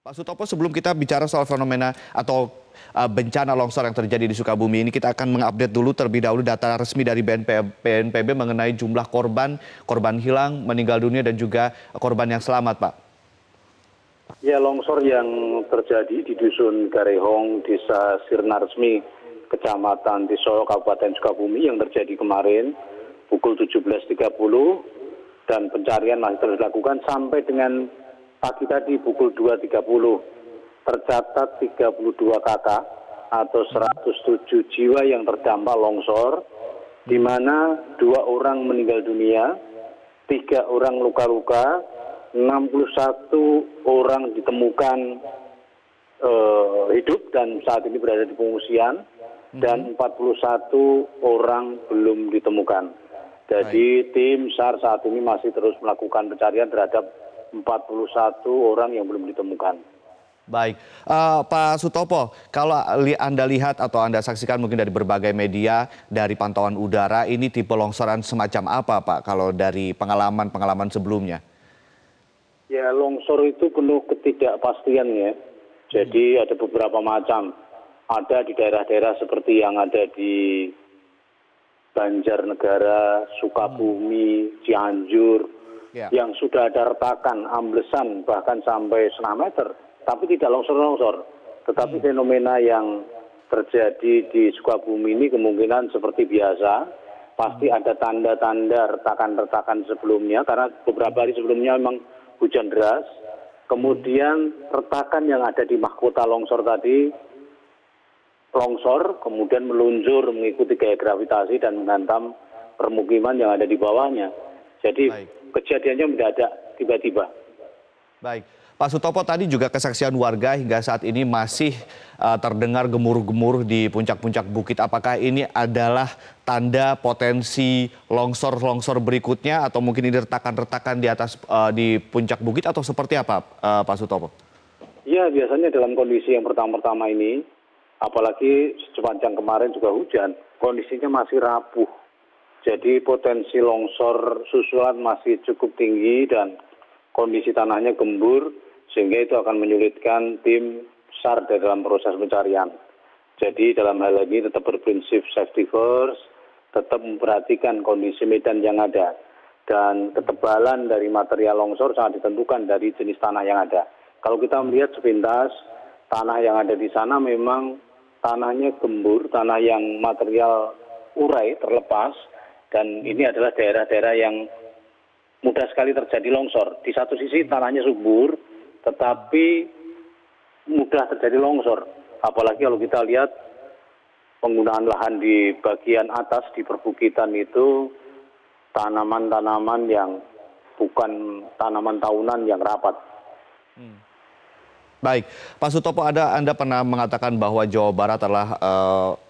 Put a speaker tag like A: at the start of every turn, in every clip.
A: Pak Sutopo, sebelum kita bicara soal fenomena atau bencana longsor yang terjadi di Sukabumi ini, kita akan mengupdate dulu terlebih dahulu data resmi dari BNPB mengenai jumlah korban hilang, meninggal dunia, dan juga korban yang selamat, Pak.
B: Ya, longsor yang terjadi di Dusun Garehong, Desa Sirnaresmi, Kecamatan Tisolo, Kabupaten Sukabumi yang terjadi kemarin pukul 17.30 dan pencarian masih terus dilakukan sampai dengan pagi tadi pukul 2.30. Tercatat 32 kakak atau 107 jiwa yang terdampak longsor, di mana 2 orang meninggal dunia, 3 orang luka-luka, 61 orang ditemukan hidup dan saat ini berada di pengungsian, dan 41 orang belum ditemukan. Jadi tim SAR saat ini masih terus melakukan pencarian terhadap 41 orang yang belum ditemukan.
A: Baik, Pak Sutopo, kalau Anda lihat atau Anda saksikan mungkin dari berbagai media, dari pantauan udara, ini tipe longsoran semacam apa, Pak, kalau dari pengalaman sebelumnya?
B: Ya, longsor itu penuh ketidakpastian ya. Jadi ada beberapa macam. Ada di daerah-daerah seperti yang ada di Banjarnegara, Sukabumi, Cianjur, yang sudah ada retakan, amblesan, bahkan sampai setengah meter. Tapi tidak longsor-longsor. Tetapi fenomena yang terjadi di Sukabumi ini kemungkinan seperti biasa. Pasti ada tanda-tanda retakan-retakan sebelumnya, karena beberapa hari sebelumnya memang hujan deras. Kemudian retakan yang ada di mahkota longsor tadi, longsor, kemudian meluncur mengikuti gaya gravitasi dan menghantam permukiman yang ada di bawahnya. Jadi kejadiannya mendadak, tiba-tiba.
A: Baik. Pak Sutopo, tadi juga kesaksian warga hingga saat ini masih terdengar gemuruh-gemuruh di puncak-puncak bukit. Apakah ini adalah tanda potensi longsor-longsor berikutnya atau mungkin ini retakan-retakan di atas di puncak bukit atau seperti apa, Pak Sutopo?
B: Ya, biasanya dalam kondisi yang pertama-pertama ini, apalagi sepanjang kemarin juga hujan, kondisinya masih rapuh. Jadi potensi longsor susulan masih cukup tinggi dan kondisi tanahnya gembur, sehingga itu akan menyulitkan tim SAR dalam proses pencarian. Jadi dalam hal ini tetap berprinsip safety first, tetap memperhatikan kondisi medan yang ada. Dan ketebalan dari material longsor sangat ditentukan dari jenis tanah yang ada. Kalau kita melihat sepintas, tanah yang ada di sana memang tanahnya gembur, tanah yang material urai terlepas, dan ini adalah daerah-daerah yang mudah sekali terjadi longsor. Di satu sisi tanahnya subur, tetapi mudah terjadi longsor. Apalagi kalau kita lihat penggunaan lahan di bagian atas di perbukitan itu tanaman-tanaman yang bukan tanaman tahunan yang rapat.
A: Baik, Pak Sutopo, Anda pernah mengatakan bahwa Jawa Barat adalah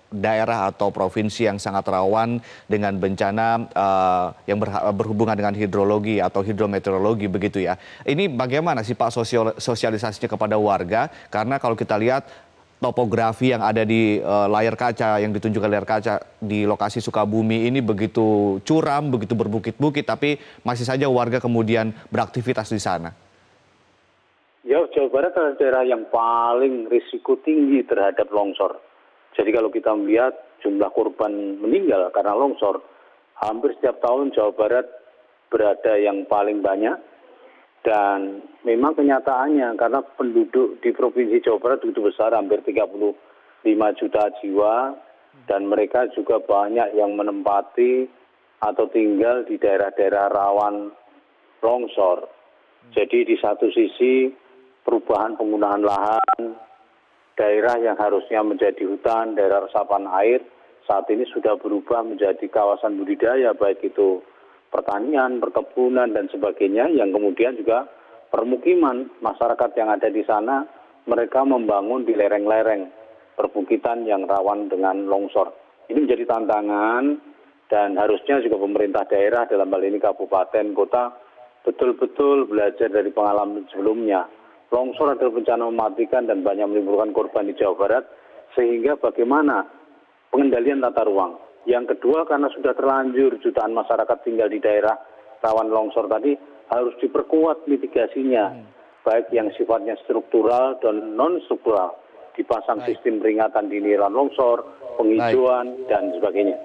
A: daerah atau provinsi yang sangat rawan dengan bencana yang berhubungan dengan hidrologi atau hidrometeorologi, begitu ya. Ini bagaimana sih Pak sosialisasinya kepada warga? Karena kalau kita lihat topografi yang ada di layar kaca, yang ditunjukkan layar kaca di lokasi Sukabumi ini begitu curam, begitu berbukit-bukit, tapi masih saja warga kemudian beraktivitas di sana.
B: Ya, Jawa Barat adalah daerah yang paling risiko tinggi terhadap longsor. Jadi kalau kita melihat jumlah korban meninggal karena longsor, hampir setiap tahun Jawa Barat berada yang paling banyak. Dan memang kenyataannya karena penduduk di Provinsi Jawa Barat begitu besar, hampir 35 juta jiwa, dan mereka juga banyak yang menempati atau tinggal di daerah-daerah rawan longsor. Jadi di satu sisi perubahan penggunaan lahan, daerah yang harusnya menjadi hutan, daerah resapan air, saat ini sudah berubah menjadi kawasan budidaya, baik itu pertanian, perkebunan, dan sebagainya, yang kemudian juga permukiman masyarakat yang ada di sana, mereka membangun di lereng-lereng perbukitan yang rawan dengan longsor. Ini menjadi tantangan, dan harusnya juga pemerintah daerah, dalam hal ini kabupaten, kota, betul-betul belajar dari pengalaman sebelumnya. Longsor adalah bencana mematikan dan banyak menimbulkan korban di Jawa Barat, sehingga bagaimana pengendalian tata ruang. Yang kedua, karena sudah terlanjur jutaan masyarakat tinggal di daerah rawan longsor tadi, harus diperkuat mitigasinya. baik yang sifatnya struktural dan non-struktural, dipasang sistem peringatan dini rawan longsor, penghijauan, dan sebagainya.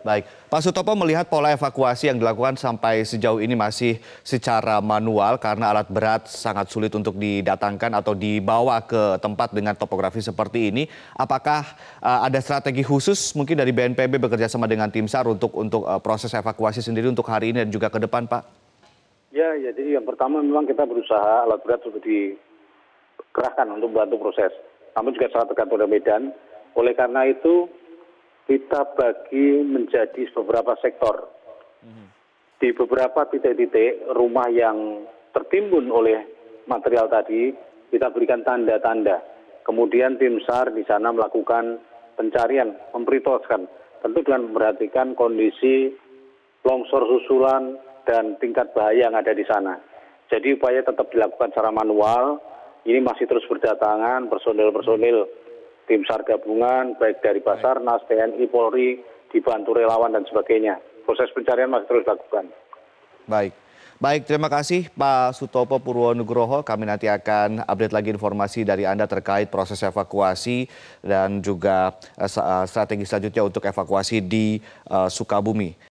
A: Baik, Pak Sutopo melihat pola evakuasi yang dilakukan sampai sejauh ini masih secara manual karena alat berat sangat sulit untuk didatangkan atau dibawa ke tempat dengan topografi seperti ini. Apakah ada strategi khusus mungkin dari BNPB bekerja sama dengan tim SAR untuk proses evakuasi sendiri untuk hari ini dan juga ke depan, Pak?
B: Ya, jadi yang pertama memang kita berusaha alat berat untuk dikerahkan untuk membantu proses. Namun juga sangat tergantung dari medan. Oleh karena itu, kita bagi menjadi beberapa sektor. Di beberapa titik-titik rumah yang tertimbun oleh material tadi, kita berikan tanda-tanda. Kemudian tim SAR di sana melakukan pencarian, memprioritaskan. Tentu dengan memperhatikan kondisi longsor susulan dan tingkat bahaya yang ada di sana. Jadi upaya tetap dilakukan secara manual. Ini masih terus berdatangan personil-personil tim SAR gabungan, baik dari Basarnas, TNI, Polri, dibantu relawan dan sebagainya. Proses pencarian masih terus dilakukan.
A: Baik, terima kasih Pak Sutopo Purwonugroho. Kami nanti akan update lagi informasi dari Anda terkait proses evakuasi dan juga strategi selanjutnya untuk evakuasi di Sukabumi.